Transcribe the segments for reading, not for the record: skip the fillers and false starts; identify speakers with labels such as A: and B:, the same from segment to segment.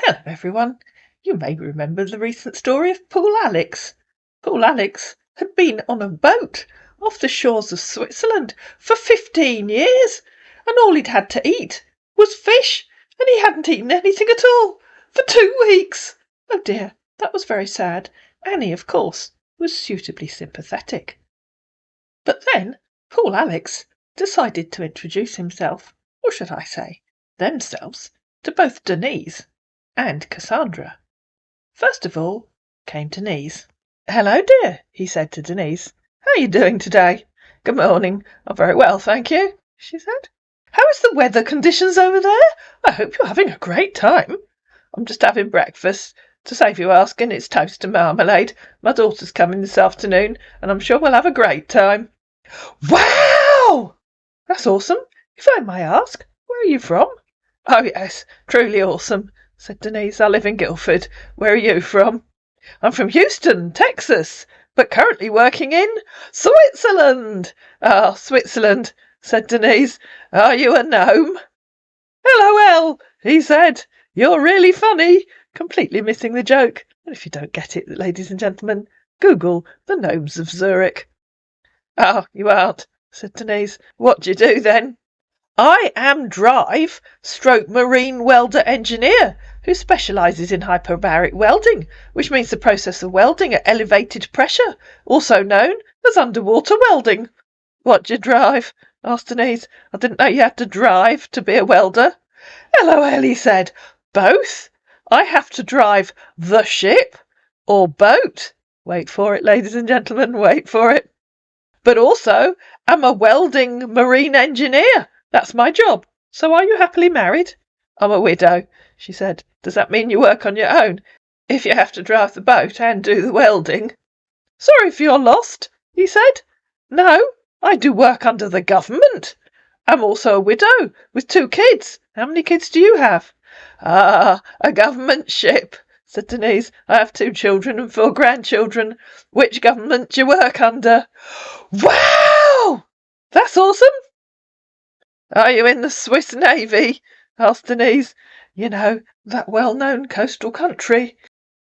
A: Hello, everyone. You may remember the recent story of poor Alex. Poor Alex had been on a boat off the shores of Switzerland for 15 years, and all he'd had to eat was fish, and he hadn't eaten anything at all for 2 weeks. Oh dear, that was very sad. Annie, of course, was suitably sympathetic. But then poor Alex decided to introduce himself, or should I say, themselves, to both Denise and Cassandra. First of all came Denise. "Hello, dear," he said to Denise. "How are you doing today?" "Good morning. I'm very well, thank you," she said. "How is the weather conditions over there? I hope you're having a great time." "I'm just having breakfast. To save you asking, it's toast and marmalade. My daughter's coming this afternoon, and I'm sure we'll have a great time." "Wow! That's awesome. If I may ask, where are you from?" "Oh yes, truly awesome," said Denise. "I live in Guildford. Where are you from?" "I'm from Houston, Texas, but currently working in Switzerland." "Ah, Switzerland," said Denise. "Are you a gnome?" "LOL," he said. "You're really funny," completely missing the joke. And if you don't get it, ladies and gentlemen, Google the gnomes of Zurich. "Oh, you aren't," said Denise. "What do you do then?" "I am marine welder engineer who specialises in hyperbaric welding, which means the process of welding at elevated pressure, also known as underwater welding." "What do you drive?" asked Denise. "I didn't know you had to drive to be a welder." "LOL," he said. "Both. I have to drive the ship or boat." Wait for it, ladies and gentlemen, wait for it. "But also am a welding marine engineer. That's my job. So are you happily married?" "I'm a widow," she said. "Does that mean you work on your own, if you have to drive the boat and do the welding?" "Sorry if you're lost," he said. "No, I do work under the government. I'm also a widow with 2 kids. How many kids do you have?" "Ah, a government ship," said Denise. "I have 2 children and 4 grandchildren. Which government do you work under?" "Wow! That's awesome." "Are you in the Swiss Navy?" asked Denise. "You know, that well-known coastal country."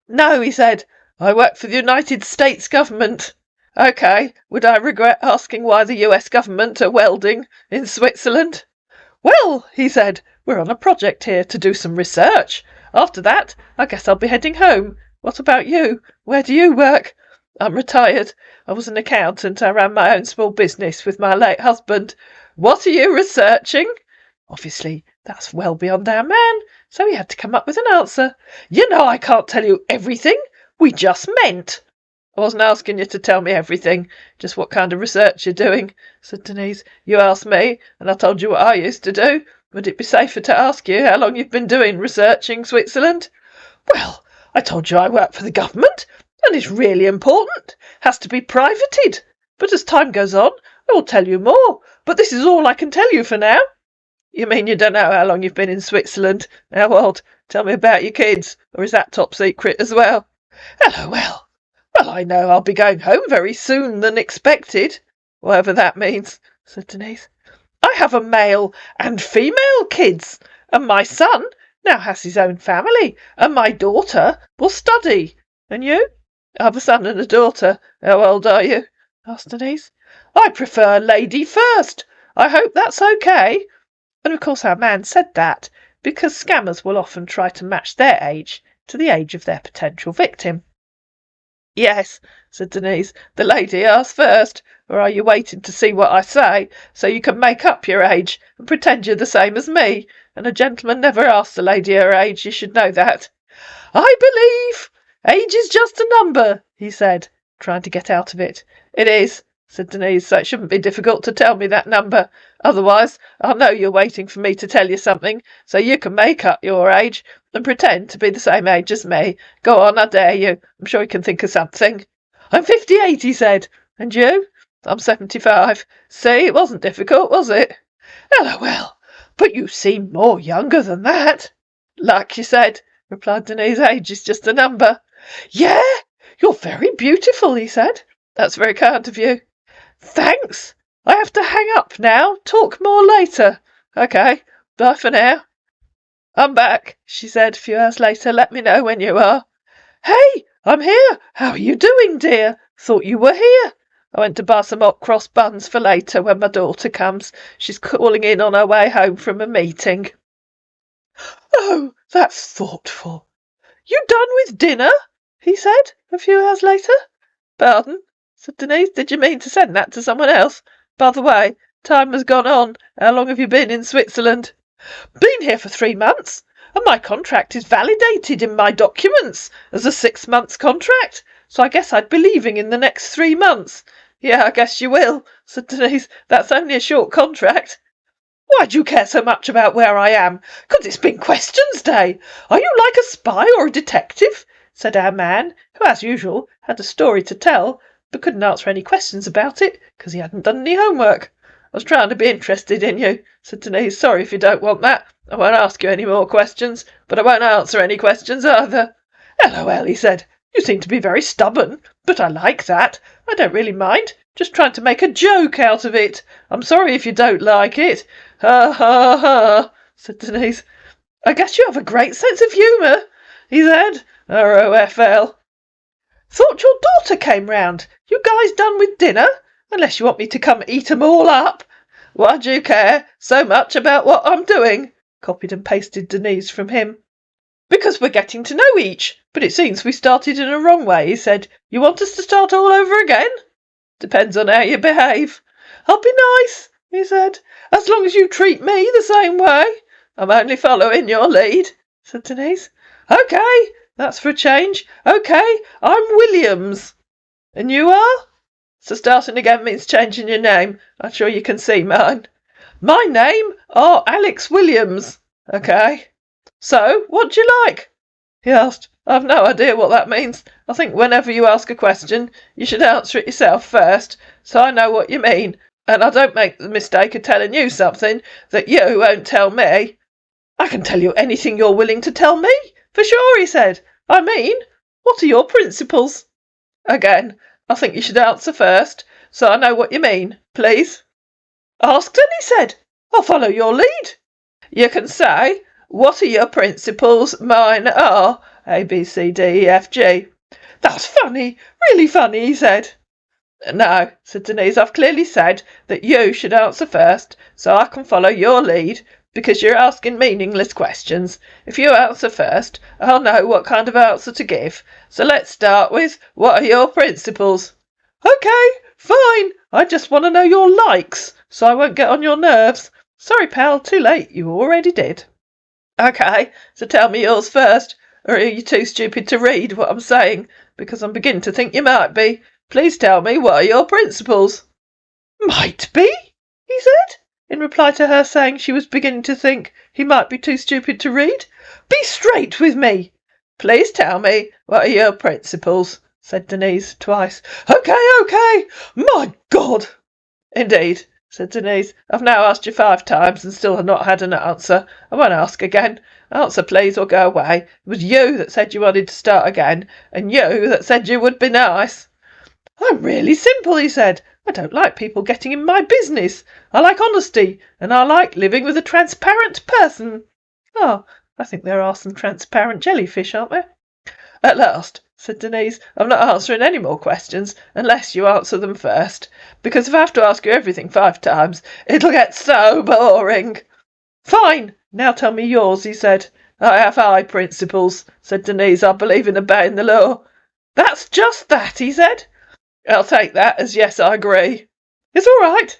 A: "No," he said. "I work for the United States government." "OK, would I regret asking why the US government are welding in Switzerland?" "Well," he said, "we're on a project here to do some research. After that, I guess I'll be heading home. What about you? Where do you work?" "I'm retired. I was an accountant. I ran my own small business with my late husband." "What are you researching?" Obviously, that's well beyond our man, so he had to come up with an answer. "You know I can't tell you everything. We just meant." "I wasn't asking you to tell me everything, just what kind of research you're doing," said Denise. "You asked me, and I told you what I used to do. Would it be safer to ask you how long you've been doing researching Switzerland?" "Well, I told you I work for the government, and it's really important. Has to be privated. But as time goes on, I will tell you more. But this is all I can tell you for now." "You mean you don't know how long you've been in Switzerland? How old? Tell me about your kids, or is that top secret as well?" "LOL. Well, I know I'll be going home very soon than expected." "Whatever that means," said Denise. "I have a male and female kids, and my son now has his own family, and my daughter will study." "And you?" "I have a son and a daughter." "How old are you?" asked Denise. "I prefer lady first. I hope that's OK." And of course our man said that because scammers will often try to match their age to the age of their potential victim. "Yes," said Denise. "The lady asked first. Or are you waiting to see what I say, so you can make up your age and pretend you're the same as me? And a gentleman never asks a lady her age, you should know that." "I believe age is just a number," he said, trying to get out of it. "It is," said Denise, "so it shouldn't be difficult to tell me that number. Otherwise, I'll know you're waiting for me to tell you something, so you can make up your age and pretend to be the same age as me. Go on, I dare you. I'm sure you can think of something." "I'm 58, he said. "And you?" "I'm 75. See, it wasn't difficult, was it?" "LOL. But you seem more younger than that." "Like you said," replied Denise, "age is just a number." "Yeah, you're very beautiful," he said. "That's very kind of you." "Thanks. I have to hang up now. Talk more later." "OK, bye for now." I'm back, she said a few hours later. Let me know when you are. Hey, I'm here. How are you doing, dear? Thought you were here. I went to buy some hot cross buns for later when my daughter comes. She's calling in on her way home from a meeting. Oh, that's thoughtful. You done with dinner? He said a few hours later. Pardon? Said Denise. Did you mean to send that to someone else? By the way, time has gone on. How long have you been in Switzerland? Been here for 3 months, and my contract is validated in my documents as a 6 months contract, so I guess I'd be leaving in the next 3 months. Yeah, I guess you will, said Denise. That's only a short contract. Why do you care so much about where I am? 'Cause it's been questions day. Are you like a spy or a detective? Said our man, who, as usual, had a story to tell, but couldn't answer any questions about it, 'cause he hadn't done any homework. I was trying to be interested in you, said Denise. Sorry if you don't want that. I won't ask you any more questions, but I won't answer any questions either. LOL, he said. You seem to be very stubborn, but I like that. I don't really mind. Just trying to make a joke out of it. I'm sorry if you don't like it. Ha ha ha, said Denise. I guess you have a great sense of humour, he said. ROFL. Thought your daughter came round. You guys done with dinner? Unless you want me to come eat 'em all up. Why do you care so much about what I'm doing? Copied and pasted Denise from him. Because we're getting to know each, but it seems we started in a wrong way, he said. You want us to start all over again? Depends on how you behave. I'll be nice, he said, as long as you treat me the same way. I'm only following your lead, said Denise. Okay, that's for a change. Okay, I'm Williams. And you are? So starting again means changing your name. I'm sure you can see mine. My name? Oh, Alex Williams. Okay. So, what do you like? He asked. I've no idea what that means. I think whenever you ask a question, you should answer it yourself first, so I know what you mean, and I don't make the mistake of telling you something that you won't tell me. I can tell you anything you're willing to tell me, for sure, he said. I mean, what are your principles? Again, I think you should answer first, so I know what you mean, please. Ask then, he said. I'll follow your lead. You can say, what are your principles? Mine are A, B, C, D, E, F, G. That's funny, really funny, he said. No, said Denise, I've clearly said that you should answer first, so I can follow your lead, because you're asking meaningless questions. If you answer first, I'll know what kind of answer to give. So let's start with, what are your principles? Okay, fine. I just want to know your likes, so I won't get on your nerves. Sorry, pal, too late. You already did. Okay, so tell me yours first, or are you too stupid to read what I'm saying? Because I'm beginning to think you might be. Please tell me, what are your principles? Might be, he said, in reply to her saying she was beginning to think he might be too stupid to read. Be straight with me. Please tell me, what are your principles? Said Denise twice. Okay. My God. Indeed, said Denise. I've now asked you 5 times and still have not had an answer. I won't ask again. Answer, please, or go away. It was you that said you wanted to start again, and you that said you would be nice. I'm really simple, he said. I don't like people getting in my business. I like honesty, and I like living with a transparent person. Oh, I think there are some transparent jellyfish, aren't there? At last, said Denise, I'm not answering any more questions unless you answer them first, because if I have to ask you everything 5 times, it'll get so boring. Fine, now tell me yours, he said. I have high principles, said Denise. I believe in obeying the law. That's just that, he said. I'll take that as yes, I agree. It's all right.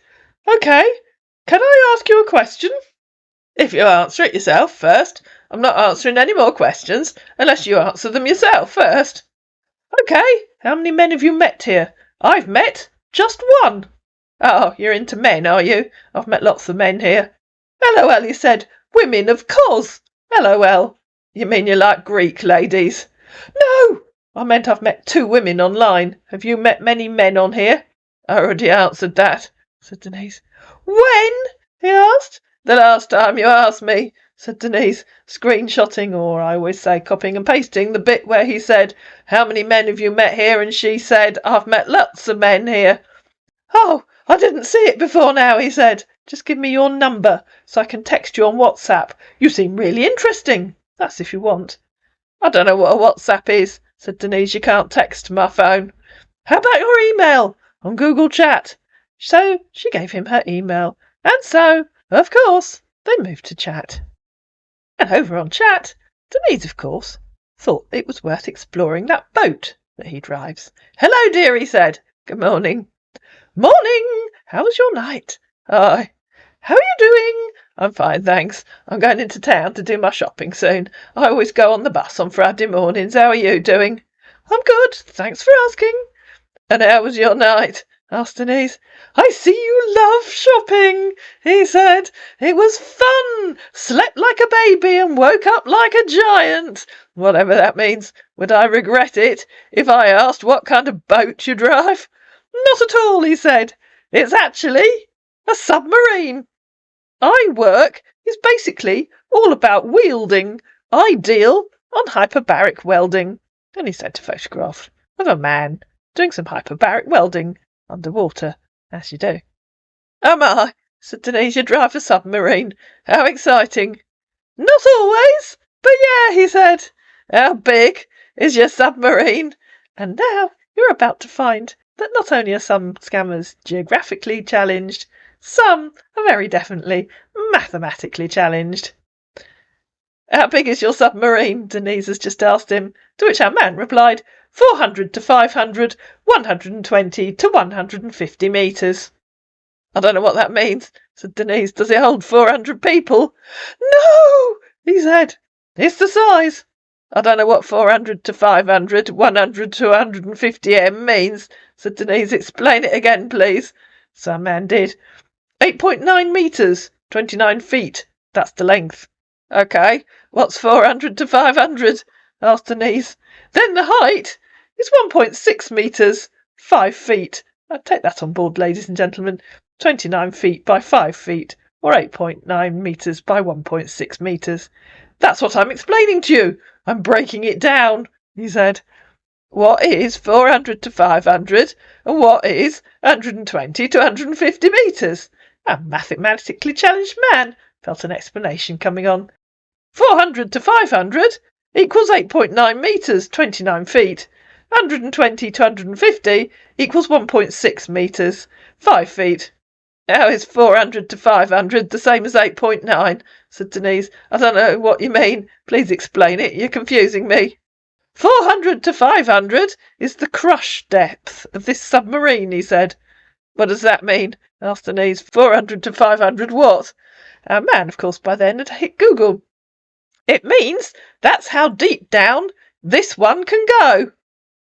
A: Okay. Can I ask you a question? If you answer it yourself first. I'm not answering any more questions unless you answer them yourself first. Okay. How many men have you met here? I've met just 1. Oh, you're into men, are you? I've met lots of men here. LOL, he said. Women, of course. LOL. You mean you like Greek ladies? No, I meant I've met 2 women online. Have you met many men on here? I already answered that, said Denise. When? He asked. The last time you asked me, said Denise, screenshotting, or I always say copying and pasting, the bit where he said, how many men have you met here? And she said, I've met lots of men here. Oh, I didn't see it before now, he said. Just give me your number so I can text you on WhatsApp. You seem really interesting. That's if you want. I don't know what a WhatsApp is, said Denise. You can't text my phone. How about your email on Google Chat? So she gave him her email. And so, of course, they moved to Chat. And over on Chat, Denise, of course, thought it was worth exploring that boat that he drives. Hello, dear, he said. Good morning. Morning. How was your night? Hi. How are you doing? I'm fine, thanks. I'm going into town to do my shopping soon. I always go on the bus on Friday mornings. How are you doing? I'm good, thanks for asking. And how was your night? Asked Denise. I see you love shopping, he said. It was fun. Slept like a baby and woke up like a giant. Whatever that means. Would I regret it if I asked what kind of boat you drive? Not at all, he said. It's actually a submarine. I work is basically all about wielding. I deal on hyperbaric welding. And he sent a photograph of a man doing some hyperbaric welding underwater, as you do. Am I? Said Denise. You drive a submarine. How exciting. Not always, but yeah, he said. How big is your submarine? And now you're about to find that not only are some scammers geographically challenged, some are very definitely mathematically challenged. How big is your submarine? Denise has just asked him, to which our man replied, 400 to 500, 120 to 150 metres. I don't know what that means, said Denise. Does it hold 400 people? No, he said. It's the size. I don't know what 400 to 500, 100 to 150 m means, said Denise. Explain it again, please. So our man did. 8.9 metres, 29 feet. That's the length. OK, what's 400 to 500? Asked Denise. Then the height is 1.6 metres, 5 feet. I'd take that on board, ladies and gentlemen. 29 feet by 5 feet, or 8.9 metres by 1.6 metres. That's what I'm explaining to you. I'm breaking it down, he said. What is 400 to 500, and what is 120 to 150 metres? A mathematically challenged man felt an explanation coming on. 400 to 500 equals 8.9 metres, 29 feet. 120 to 150 equals 1.6 metres, 5 feet. How is 400 to 500 the same as 8.9? Said Denise. I don't know what you mean. Please explain it. You're confusing me. 400 to 500 is the crush depth of this submarine, he said. What does that mean? Asked Denise. 400 to 500 what? Our man, of course, by then had hit Google. It means that's how deep down this one can go.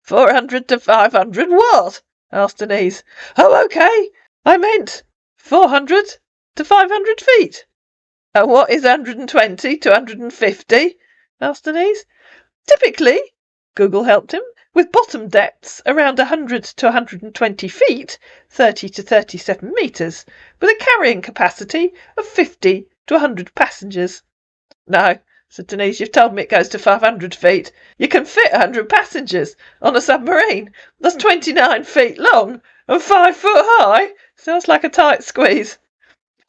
A: 400 to 500 what? Asked Denise. Oh, OK. I meant 400 to 500 feet. And what is 120 to 150? Asked Denise. Typically, Google helped him, with bottom depths around 100 to 120 feet, 30 to 37 metres, with a carrying capacity of 50 to 100 passengers. No, said Denise, you've told me it goes to 500 feet. You can fit 100 passengers on a submarine that's 29 feet long and 5 foot high. Sounds like a tight squeeze.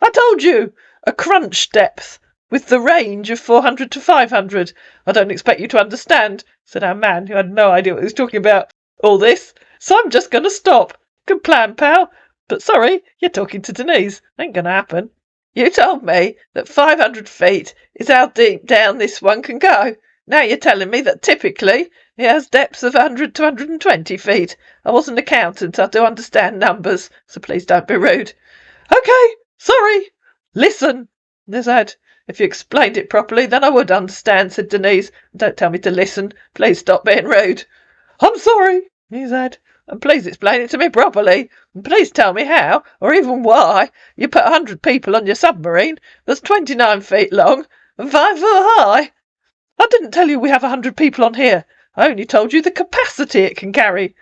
A: I told you, a crunch depth with the range of 400 to 500. I don't expect you to understand, said our man, who had no idea what he was talking about, all this, so I'm just going to stop. Good plan, pal. But sorry, you're talking to Denise. Ain't going to happen. You told me that 500 feet is how deep down this one can go. Now you're telling me that typically it has depths of 100 to 120 feet. I was an accountant. I do understand numbers, so please don't be rude. OK, sorry. Listen, they said. If you explained it properly, then I would understand, said Denise. Don't tell me to listen. Please stop being rude. I'm sorry, he said. And please explain it to me properly. And please tell me how, or even why, you put 100 people on your submarine that's 29 feet long and 5 foot high. I didn't tell you we have 100 people on here. I only told you the capacity it can carry.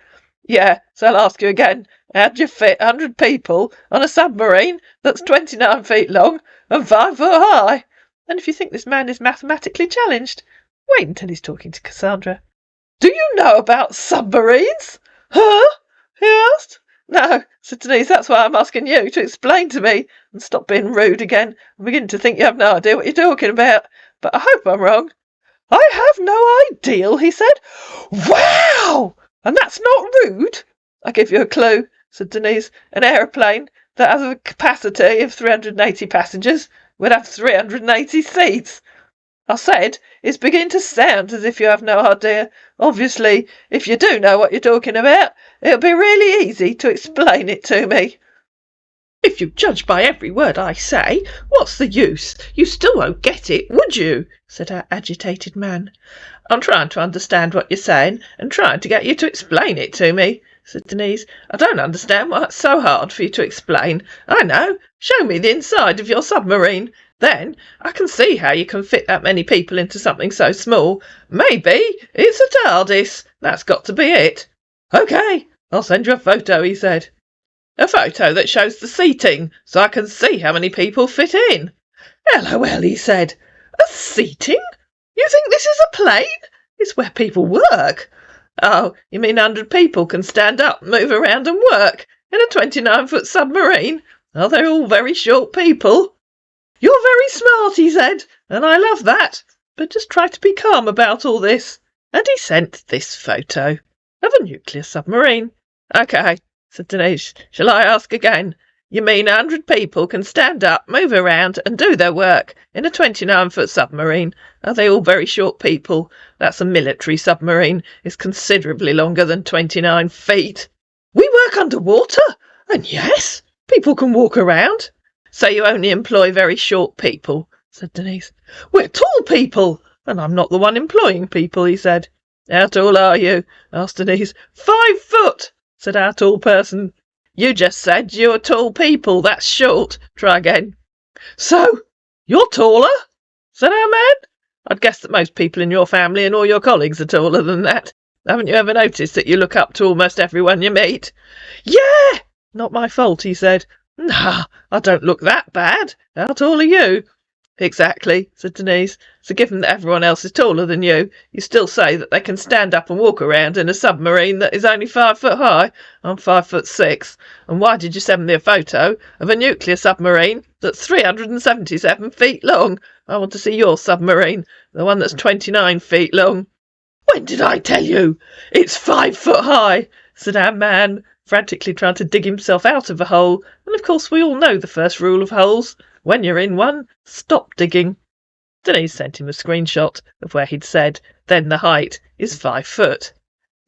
A: Yeah, so I'll ask you again. How'd you fit 100 people on a submarine that's 29 feet long and 5 foot high? And if you think this man is mathematically challenged, wait until he's talking to Cassandra. Do you know about submarines? Huh? He asked. No, said Denise, that's why I'm asking you to explain to me and stop being rude again. I'm beginning to think you have no idea what you're talking about, but I hope I'm wrong. I have no idea, he said. Wow! And that's not rude? I give you a clue, said Denise. An aeroplane that has a capacity of 380 passengers would have 380 seats. I said, it's beginning to sound as if you have no idea. Obviously, if you do know what you're talking about, it'll be really easy to explain it to me. If you judge by every word I say, what's the use? You still won't get it, would you? Said our agitated man. I'm trying to understand what you're saying and trying to get you to explain it to me, said Denise. I don't understand why it's so hard for you to explain. I know. Show me the inside of your submarine. Then I can see how you can fit that many people into something so small. Maybe it's a TARDIS. That's got to be it. OK, I'll send you a photo, he said. A photo that shows the seating, so I can see how many people fit in. LOL, he said. A seating? You think this is a plane? It's where people work. Oh, you mean 100 people can stand up, move around and work in a 29-foot submarine? Oh, they're all very short people. You're very smart, he said, and I love that. But just try to be calm about all this. And he sent this photo of a nuclear submarine. OK, said Denise. Shall I ask again? You mean 100 people can stand up, move around and do their work in a 29-foot submarine? Are they all very short people? That's a military submarine. It's considerably longer than 29 feet. We work underwater, and yes, people can walk around. So you only employ very short people, said Denise. We're tall people, and I'm not the one employing people, he said. How tall are you? Asked Denise. 5 foot, said our tall person. You just said you were tall people. That's short. Try again. So, you're taller? Said our man. I'd guess that most people in your family and all your colleagues are taller than that. Haven't you ever noticed that you look up to almost everyone you meet? Yeah! Not my fault, he said. Nah, I don't look that bad. How tall are you? Exactly, said Denise. So given that everyone else is taller than you still say that they can stand up and walk around in a submarine that is only 5 foot high? I'm 5'6". And why did you send me a photo of a nuclear submarine that's 377 feet long? I want to see your submarine, the one that's 29 feet long. When did I tell you? It's 5 foot high, said our man, frantically trying to dig himself out of a hole. And of course we all know the first rule of holes. When you're in one, stop digging. Denise sent him a screenshot of where he'd said, then the height is 5 foot.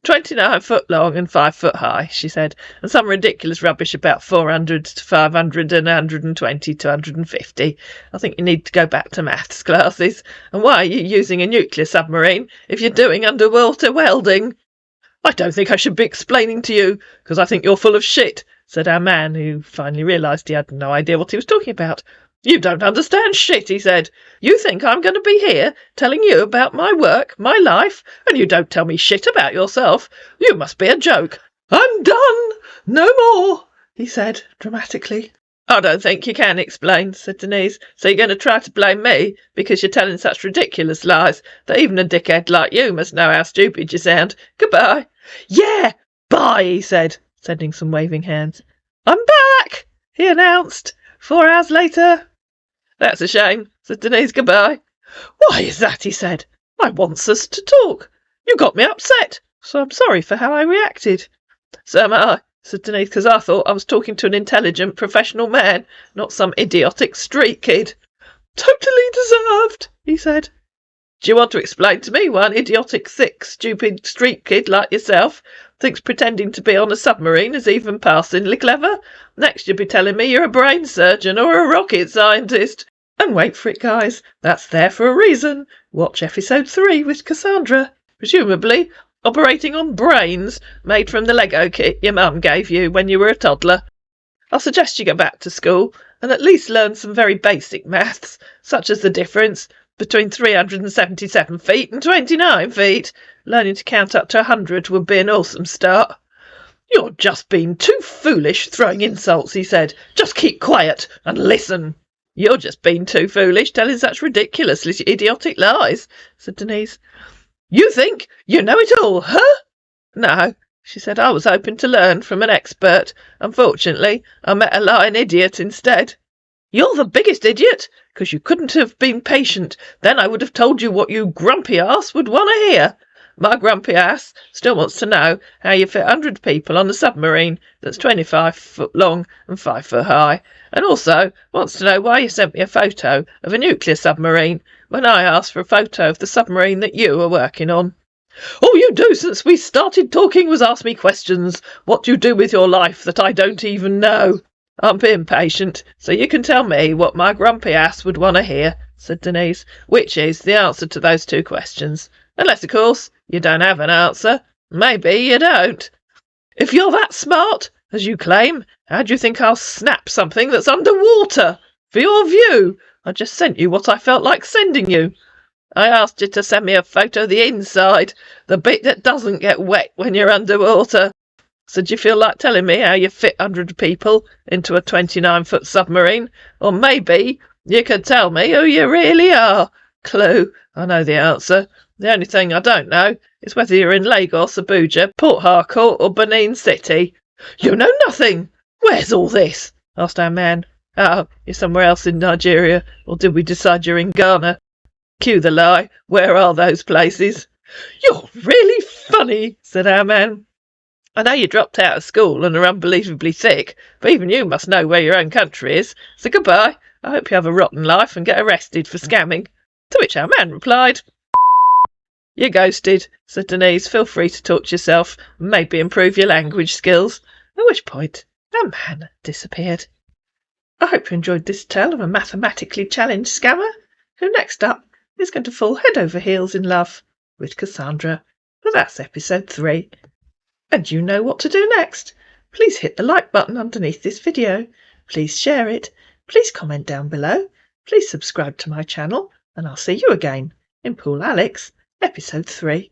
A: 29 foot long and 5 foot high, she said, and some ridiculous rubbish about 400 to 500 and 120 to 150. I think you need to go back to maths classes. And why are you using a nuclear submarine if you're doing underwater welding? I don't think I should be explaining to you, because I think you're full of shit, said our man, who finally realised he had no idea what he was talking about. You don't understand shit, he said. You think I'm going to be here telling you about my work, my life, and you don't tell me shit about yourself. You must be a joke. I'm done. No more, he said dramatically. I don't think you can explain, said Denise. So you're going to try to blame me because you're telling such ridiculous lies that even a dickhead like you must know how stupid you sound. Goodbye. Yeah, bye, he said, sending some waving hands. I'm back, he announced, 4 hours later. That's a shame, said Denise. Goodbye. Why is that, he said. I wants us to talk. You got me upset, so I'm sorry for how I reacted. So am I, said Denise, because I thought I was talking to an intelligent professional man, not some idiotic street kid. Totally deserved, he said. Do you want to explain to me why an idiotic, thick, stupid street kid like yourself thinks pretending to be on a submarine is even passingly clever? Next you'll be telling me you're a brain surgeon or a rocket scientist. And wait for it, guys. That's there for a reason. Watch episode 3 with Cassandra, presumably operating on brains made from the Lego kit your mum gave you when you were a toddler. I'll suggest you go back to school and at least learn some very basic maths, such as the difference between 377 feet and 29 feet. Learning to count up to 100 would be an awesome start. You're just being too foolish throwing insults, he said. Just keep quiet and listen. You're just being too foolish telling such ridiculously idiotic lies, said Denise. You think you know it all, huh? No, She said, I was hoping to learn from an expert. Unfortunately, I met a lying idiot instead. You're the biggest idiot, because you couldn't have been patient. Then I would have told you what you grumpy ass would want to hear. My grumpy ass still wants to know how you fit 100 people on a submarine that's 25 foot long and 5 foot high, and also wants to know why you sent me a photo of a nuclear submarine when I asked for a photo of the submarine that you were working on. All you do since we started talking was ask me questions. What do you do with your life that I don't even know? I'm being patient, so you can tell me what my grumpy ass would want to hear, said Denise, which is the answer to those 2 questions. Unless, of course, you don't have an answer. Maybe you don't. If you're that smart, as you claim, how do you think I'll snap something that's underwater? For your view, I just sent you what I felt like sending you. I asked you to send me a photo of the inside, the bit that doesn't get wet when you're underwater. So do you feel like telling me how you fit 100 people into a 29-foot submarine? Or maybe you could tell me who you really are. Clue, I know the answer. The only thing I don't know is whether you're in Lagos, Abuja, Port Harcourt or Benin City. You know nothing! Where's all this? Asked our man. Oh, you're somewhere else in Nigeria, or did we decide you're in Ghana? Cue the lie. Where are those places? You're really funny, said our man. I know you dropped out of school and are unbelievably sick, but even you must know where your own country is. So goodbye. I hope you have a rotten life and get arrested for scamming. To which our man replied, You're ghosted, said Denise. Feel free to talk to yourself and maybe improve your language skills. At which point our man disappeared. I hope you enjoyed this tale of a mathematically challenged scammer who next up is going to fall head over heels in love with Cassandra. But that's episode 3. And you know what to do next. Please hit the like button underneath this video. Please share it. Please comment down below. Please subscribe to my channel. And I'll see you again in Pool Alex, episode 3.